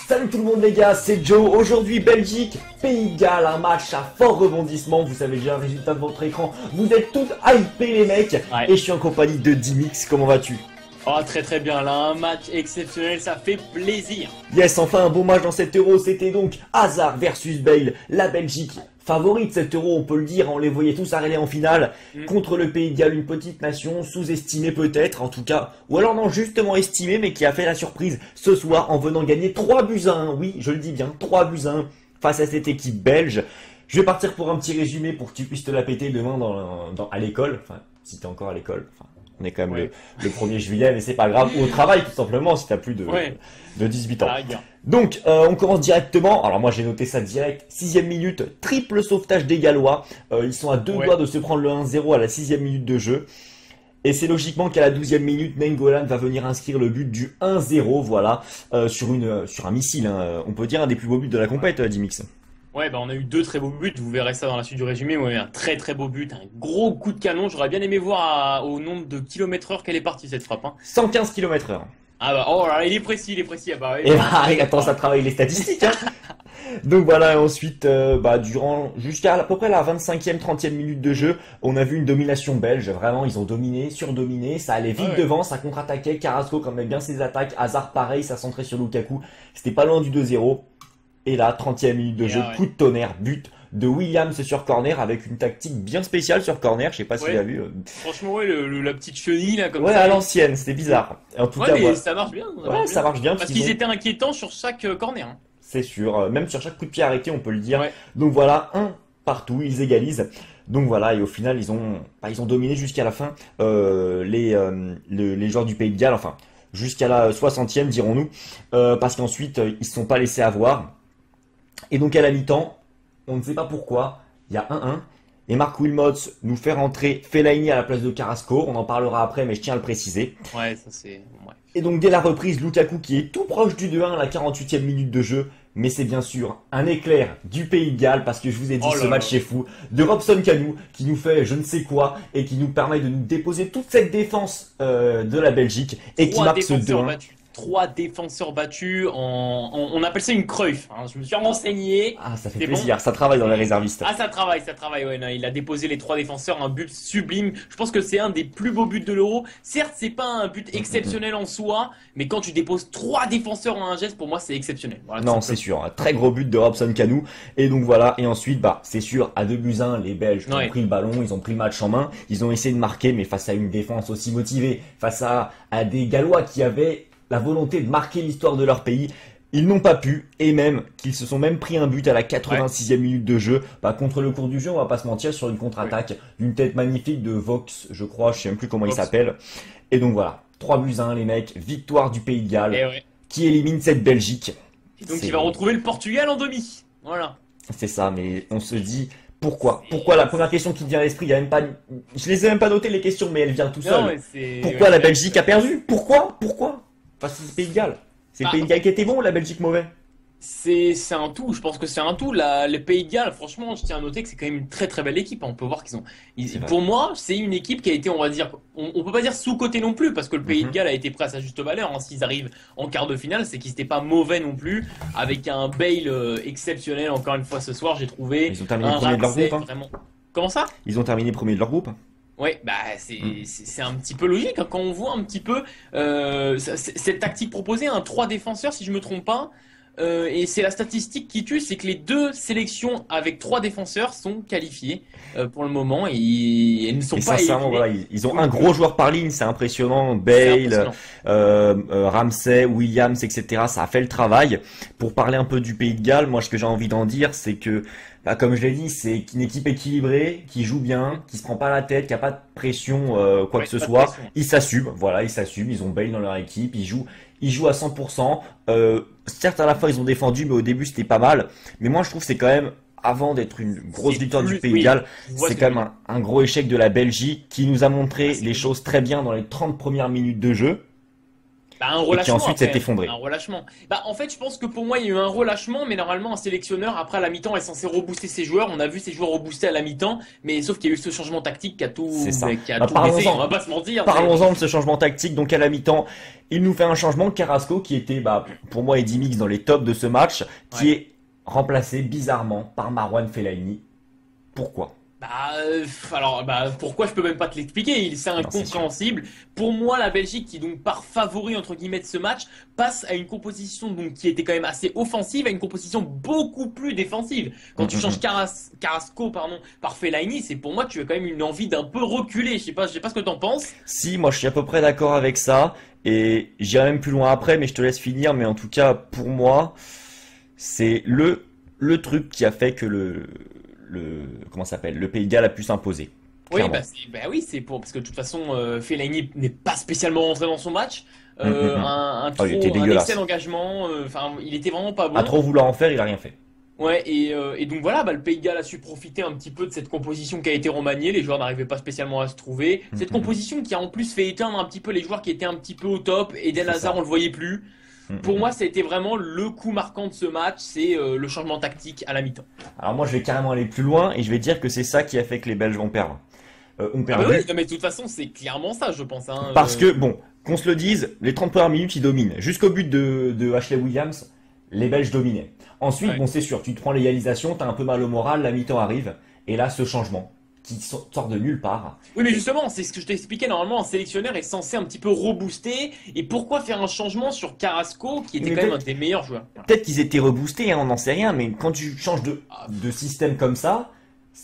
Salut tout le monde les gars, c'est Joe. Aujourd'hui Belgique, Pays de Galles, un match à fort rebondissement. Vous savez déjà le résultat de votre écran. Vous êtes tous hypés les mecs. Ouais. Et je suis en compagnie de Dimix. Comment vas-tu? Oh très bien là, un match exceptionnel, ça fait plaisir. Yes, enfin un beau match dans cet Euro. C'était donc Hazard versus Bale. La Belgique favorite cet Euro, on peut le dire. On les voyait tous arriver en finale contre le Pays de Galles, une petite nation sous-estimée peut-être, en tout cas. Ou alors non, justement estimée, mais qui a fait la surprise ce soir en venant gagner 3 buts à 1. Oui, je le dis bien, 3 buts à 1 face à cette équipe belge. Je vais partir pour un petit résumé pour que tu puisses te la péter demain à l'école. Enfin, si t'es encore à l'école. Enfin, on est quand même le 1er juillet, mais c'est pas grave. Ou au travail, tout simplement, si t'as plus de 18 ans. Donc, on commence directement. Alors moi, j'ai noté ça direct. 6e minute, triple sauvetage des Gallois. Ils sont à deux doigts de se prendre le 1-0 à la 6e minute de jeu. Et c'est logiquement qu'à la 12e minute, Nainggolan va venir inscrire le but du 1-0, voilà, sur un missile. Hein. On peut dire un des plus beaux buts de la compète, Dimix. Ouais, bah on a eu deux très beaux buts, vous verrez ça dans la suite du résumé. Ouais, un très beau but, un gros coup de canon. J'aurais bien aimé voir au nombre de kilomètres-heure qu'elle est partie cette frappe. Hein. 115 km/h. Ah bah, oh là, il est précis. Ah bah, et bah, attends, ça travaille les statistiques. Hein. Donc voilà, et ensuite, jusqu'à à peu près la 25e, 30e minute de jeu, on a vu une domination belge. Vraiment, ils ont dominé, surdominé. Ça allait vite devant, ça contre-attaquait. Carrasco quand même bien ses attaques. Hazard pareil, ça centrait sur Lukaku. C'était pas loin du 2-0. Et là, 30e minute de jeu, coup de tonnerre, but de Williams sur corner avec une tactique bien spéciale sur corner. Je sais pas si tu as vu. Franchement, ouais, la petite chenille là, comme ça. Ouais, à l'ancienne, c'était bizarre. En tout cas, mais ça marche bien. Ça marche bien. Parce qu'ils étaient inquiétants sur chaque corner. Hein. C'est sûr, même sur chaque coup de pied arrêté, on peut le dire. Donc voilà, un partout, ils égalisent. Donc voilà, et au final, ils ont dominé jusqu'à la fin les joueurs du Pays de Galles, enfin, jusqu'à la 60e, dirons-nous, parce qu'ensuite, ils se sont pas laissés avoir. Et donc à la mi-temps, on ne sait pas pourquoi, il y a 1-1. Et Marc Wilmots nous fait rentrer Fellaini à la place de Carrasco. On en parlera après, mais je tiens à le préciser. Ouais, ça c'est... Ouais. Et donc dès la reprise, Lukaku qui est tout proche du 2-1 à la 48e minute de jeu. Mais c'est bien sûr un éclair du Pays de Galles, parce que je vous ai dit, ce match est fou. De Robson Kanu, qui nous fait je ne sais quoi, et qui nous permet de nous déposer toute cette défense de la Belgique. Et qui marque ce 2-1. 3 défenseurs battus on appelle ça une Cruyff. Hein. Je me suis renseigné. Ah, ça fait plaisir. Bon. Ça travaille dans les réservistes. Ah, ça travaille. Ouais, non, il a déposé les 3 défenseurs, un but sublime. Je pense que c'est un des plus beaux buts de l'Euro. Certes, c'est pas un but exceptionnel en soi, mais quand tu déposes 3 défenseurs en un geste, pour moi, c'est exceptionnel. Voilà, non, c'est sûr. Un très gros but de Robson Kanu. Et donc voilà. Et ensuite, c'est sûr, à 2-1, les Belges ont pris le ballon, ils ont pris le match en main. Ils ont essayé de marquer, mais face à une défense aussi motivée, face à des Gallois qui avaient la volonté de marquer l'histoire de leur pays, ils n'ont pas pu, et même qu'ils se sont même pris un but à la 86e minute de jeu, contre le cours du jeu, on va pas se mentir, sur une contre-attaque d'une tête magnifique de Vox, je crois, je sais même plus comment il s'appelle. Et donc voilà, 3 buts à 1 les mecs, victoire du Pays de Galles, qui élimine cette Belgique. Et donc il va retrouver le Portugal en demi, voilà. C'est ça, mais on se dit... Pourquoi la première question qui me vient à l'esprit, je les ai même pas notées les questions, mais elle vient tout seul. Pourquoi la Belgique a perdu? Pourquoi face au Pays de Galles. C'est le Pays de Galles qui était bon ou la Belgique mauvais? C'est un tout, je pense que c'est un tout. Les Pays de Galles, franchement, je tiens à noter que c'est quand même une très belle équipe. On peut voir qu'ils ont... Pour moi, c'est une équipe qui a été, on va dire... On peut pas dire sous-côté non plus, parce que le Pays de Galles a été prêt à sa juste valeur. Hein. S'ils arrivent en quart de finale, c'est qu'ils n'étaient pas mauvais non plus. Avec un Bale exceptionnel, encore une fois ce soir, j'ai trouvé... Ils ont terminé premier de leur groupe. Hein. Vraiment... Comment ça? Ils ont terminé premier de leur groupe. Ouais, c'est un petit peu logique hein, quand on voit un petit peu cette tactique proposée, 3 défenseurs si je me trompe pas, et c'est la statistique qui tue, c'est que les 2 sélections avec 3 défenseurs sont qualifiées pour le moment et elles ne sont pas éliminées. Voilà, ils ont un gros joueur par ligne, c'est impressionnant. Bale, Ramsey, Williams, etc. Ça a fait le travail. Pour parler un peu du Pays de Galles, moi ce que j'ai envie d'en dire, c'est que comme je l'ai dit, c'est une équipe équilibrée, qui joue bien, qui se prend pas la tête, qui a pas de pression, quoi que ce soit. Ils s'assument, voilà, ils s'assument. Ils ont Bale dans leur équipe, ils jouent à 100%. Certes, à la fin, ils ont défendu, mais au début, c'était pas mal. Mais moi, je trouve que c'est quand même, avant d'être une grosse victoire du Pays de Galles, c'est quand même un gros échec de la Belgique qui nous a montré les choses très bien dans les 30 premières minutes de jeu. Bah, un et qui relâchement ensuite s'est après, effondré. un relâchement. Bah, en fait, je pense que pour moi, il y a eu un relâchement, mais normalement, un sélectionneur, après, à la mi-temps, est censé rebooster ses joueurs. On a vu ses joueurs rebooster à la mi-temps, mais sauf qu'il y a eu ce changement tactique C'est ça. qui a Bah, tout baissé, on va pas se mentir. parlons-en de ce changement tactique. Donc à la mi-temps, il nous fait un changement. Carrasco, qui était bah, pour moi Eddy Mix dans les tops de ce match, qui Ouais. est remplacé bizarrement par Marouane Fellaini. Pourquoi? Alors, pourquoi je peux même pas te l'expliquer? C'est Non, c'est sûr. incompréhensible. Pour moi, la Belgique, qui donc part favori entre guillemets de ce match, passe à une composition donc qui était quand même assez offensive, à une composition beaucoup plus défensive. Quand tu changes Carrasco, pardon, par Fellaini, c'est pour moi tu as quand même une envie d'un peu reculer. Je sais pas ce que t'en penses. Si, moi je suis à peu près d'accord avec ça. Et j'irai même plus loin après, mais je te laisse finir. Mais en tout cas, pour moi, c'est le truc qui a fait que comment ça s'appelle, le Pays de Galles a pu s'imposer. Oui, Clairement. oui, c'est pour parce que de toute façon, Fellaini n'est pas spécialement rentré dans son match. Hum. Oh, il était Un excès dégueulasse. d'engagement. Enfin, il était vraiment pas À bon. trop vouloir en faire, il a rien fait. Ouais, et donc voilà, le Pays de Galles a su profiter un petit peu de cette composition qui a été remaniée. Les joueurs n'arrivaient pas spécialement à se trouver. Cette Hum. composition qui a en plus fait éteindre un petit peu les joueurs qui étaient un petit peu au top. Eden C'est Hazard, on ça. le voyait plus. Pour moi, ça a été vraiment le coup marquant de ce match, c'est le changement tactique à la mi-temps. Alors moi, je vais carrément aller plus loin et je vais dire que c'est ça qui a fait que les Belges vont perdre. Ont Ah bah oui, perdu non, mais de toute façon, c'est clairement ça, je pense. Hein, parce que, bon, qu'on se le dise, les 30 premières minutes, ils dominent. Jusqu'au but de Ashley Williams, les Belges dominaient. Ensuite, Ouais. bon, c'est sûr, tu te prends l'égalisation, t'as un peu mal au moral, la mi-temps arrive, et là, ce changement, qui sort de nulle part. Oui, mais justement, c'est ce que je t'expliquais. Normalement, un sélectionneur est censé un petit peu rebooster. Et pourquoi faire un changement sur Carrasco, qui était Mais quand même un des meilleurs joueurs? Voilà. peut-être qu'ils étaient reboostés, hein, on n'en sait rien, mais quand tu changes Ah, de système comme ça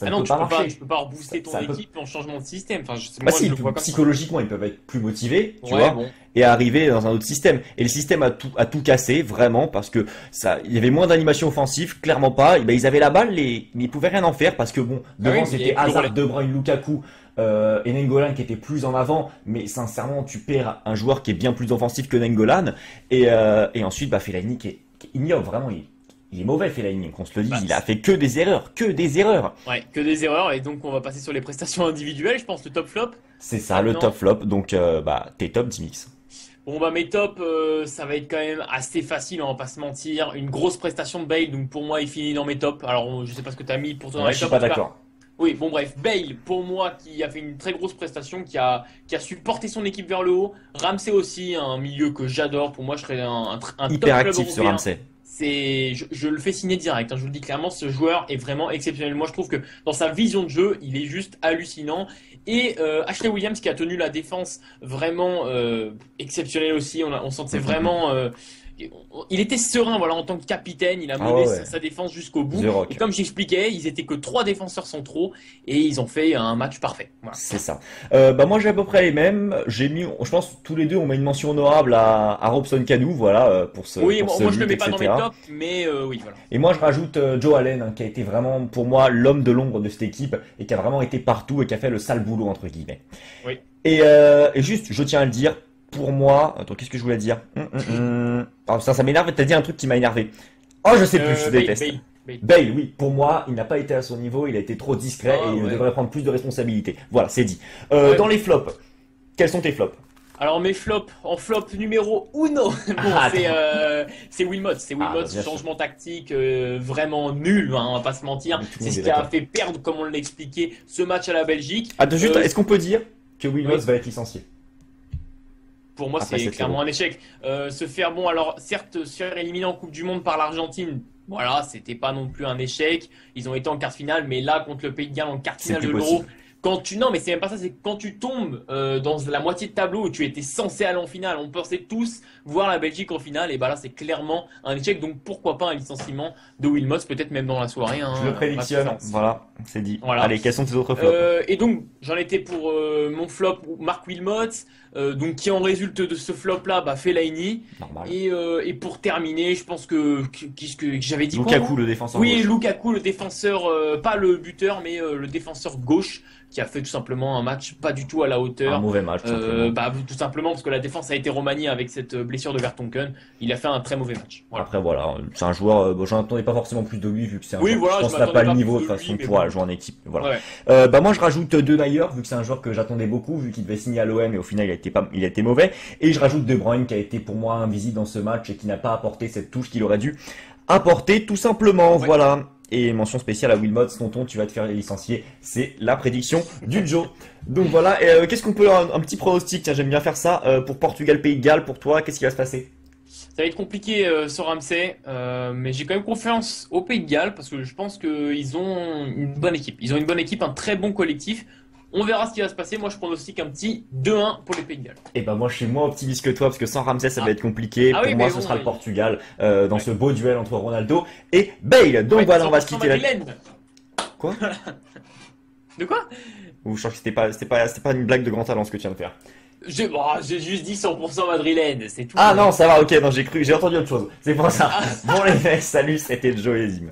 ah ne non, peut pas tu marcher. peux pas rebooster ton Ça peut. équipe en changement de système. Enfin, Bah moi, si, je le vois comme ça. psychologiquement, ils peuvent être plus motivés, tu Ouais, vois, bon. et arriver dans un autre système. Et le système a tout cassé, vraiment, parce que ça, il y avait moins d'animation offensive, clairement pas. Et ben, ils avaient la balle, mais ils pouvaient rien en faire, parce que bon, Ah oui, devant, mais il y c'était avait plus de Hazard, relais. De Bruyne, Lukaku, et Nainggolan qui était plus en avant, mais sincèrement, tu perds un joueur qui est bien plus offensif que Nainggolan, et ensuite, bah, Fellaini qui est ignoble, vraiment, il est mauvais, Fellaini, qu'on se le dise, Bah, il a fait que des erreurs, que des erreurs. ouais, que des erreurs. Et donc, on va passer sur les prestations individuelles. Je pense le top flop. C'est ça, le Maintenant. top flop, donc, bah, t'es top 10 mix. Bon, mes tops, ça va être quand même assez facile, on va pas se mentir. Une grosse prestation de Bale. Donc, pour moi, il finit dans mes tops. Alors, je sais pas ce que t'as mis pour toi dans Ouais, les je suis tops. pas En tout cas, d'accord. oui, bon bref, Bale, pour moi, qui a fait une très grosse prestation, qui a su porter son équipe vers le haut. Ramsey aussi, un milieu que j'adore. Pour moi, je serais un top Hyper club actif sur européen. Ramsey. Je le fais signer direct, hein, je vous le dis clairement, ce joueur est vraiment exceptionnel. Moi, je trouve que dans sa vision de jeu, il est juste hallucinant. Et Ashley Williams qui a tenu la défense vraiment exceptionnelle aussi. On sentait vraiment. Il était serein, voilà, en tant que capitaine. Il a Ah mené ouais, ouais. sa défense jusqu'au bout. The Et Rock. comme j'expliquais, ils étaient que trois défenseurs centraux et ils ont fait un match parfait. Voilà. C'est ça. Bah moi j'ai à peu près les mêmes. J'ai mis, je pense tous les deux on met une mention honorable à Robson Canu, voilà, Oui, pour ce moi je le but, mets pas dans mes etc. tops, mais oui, voilà. Et moi je rajoute Joe Allen, hein, qui a été vraiment pour moi l'homme de l'ombre de cette équipe et qui a vraiment été partout et qui a fait le sale boulot entre guillemets. Oui. Et juste, je tiens à le dire, pour moi, attends, qu'est-ce que je voulais dire? Ah, ça m'énerve. T'as dit un truc qui m'a énervé. Oh, je sais plus, je Bale, déteste. Bale. Bale, oui, pour moi, il n'a pas été à son niveau, il a été trop discret Ah, et il ouais. devrait prendre plus de responsabilités. Voilà, c'est dit. Ouais. Dans les flops, quels sont tes flops? Alors mes flops, en flop numéro uno, bon, Ah, c'est Wilmot, bah, bien ce sûr. changement tactique vraiment nul, hein, on va pas se mentir. Mais tout le C'est monde ce est qui a d'accord. fait perdre, comme on l'a expliqué, ce match à la Belgique. Attends, juste, Euh, est-ce qu'on peut dire que Will oui. Moss va être licencié? Pour moi, Après c'est cette clairement Euro. un échec. Se faire bon, alors certes, se faire éliminer en Coupe du Monde par l'Argentine, voilà, c'était pas non plus un échec. Ils ont été en quart de finale, mais là contre le Pays de Galles en quart de C'est finale plus de l'Euro, possible. non, mais c'est même pas ça, c'est quand tu tombes dans la moitié de tableau où tu étais censé aller en finale, on pensait tous voir la Belgique en finale, et bah là c'est clairement un échec. Donc pourquoi pas un licenciement de Wilmot, peut-être même dans la soirée. Hein, Je le prédictionne. pas de Voilà, c'est dit. Voilà. Allez, quels sont tes autres flops? Et donc, j'en étais pour mon flop, Marc Wilmot, donc qui en résulte de ce flop-là, Fellaini. Normal. Et pour terminer, je pense que j'avais dit quoi, Lukaku, moi le défenseur Oui, gauche. Lukaku, le défenseur, pas le buteur, mais le défenseur gauche, qui a fait tout simplement un match pas du tout à la hauteur. Un mauvais match, tout simplement. Tout simplement parce que la défense a été remaniée avec cette blessure de Vertonghen. Il a fait un très mauvais match. Voilà. Après, voilà, c'est un joueur, bon, j'en attendais pas forcément plus de lui, vu que c'est un Oui, joueur, voilà, je pense je qu'il n'a pas le m'attendais niveau de pas toute plus de façon lui, mais pour bon. jouer en équipe. Voilà. Ouais. Moi, je rajoute De Nayer, vu que c'est un joueur que j'attendais beaucoup, vu qu'il devait signer à l'OM et au final, il a été mauvais. Et je rajoute De Bruyne, qui a été pour moi invisible dans ce match et qui n'a pas apporté cette touche qu'il aurait dû apporter, tout simplement. Ouais. Voilà. Et mention spéciale à Wilmots, tonton, tu vas te faire licencier. C'est la prédiction du Joe. Donc voilà. Et qu'est-ce qu'on peut, un petit pronostic, tiens, j'aime bien faire ça, pour Portugal, Pays de Galles, pour toi, qu'est-ce qui va se passer? Ça va être compliqué sur Ramsey, mais j'ai quand même confiance au Pays de Galles parce que je pense qu'ils ont une bonne équipe. Ils ont une bonne équipe, un très bon collectif. On verra ce qui va se passer. Moi, je pronostique un petit 2-1 pour les Pays de Galles. Et ben moi je suis moins optimiste que toi parce que sans Ramsey ça va être compliqué. Ah Pour oui, moi mais ce bon, sera le oui. Portugal dans ce beau duel entre Ronaldo et Bale. Donc Ouais, voilà, on va se 100% quitter là. madrilène. Quoi? De quoi? Ou je crois que c'était pas une blague de grand talent ce que tu viens de faire. J'ai juste dit 100% madrilène, c'est tout. Ah non, ça va, ok, non j'ai entendu autre chose. C'est pour ça. Bon les mecs, salut, c'était Joe et Zim.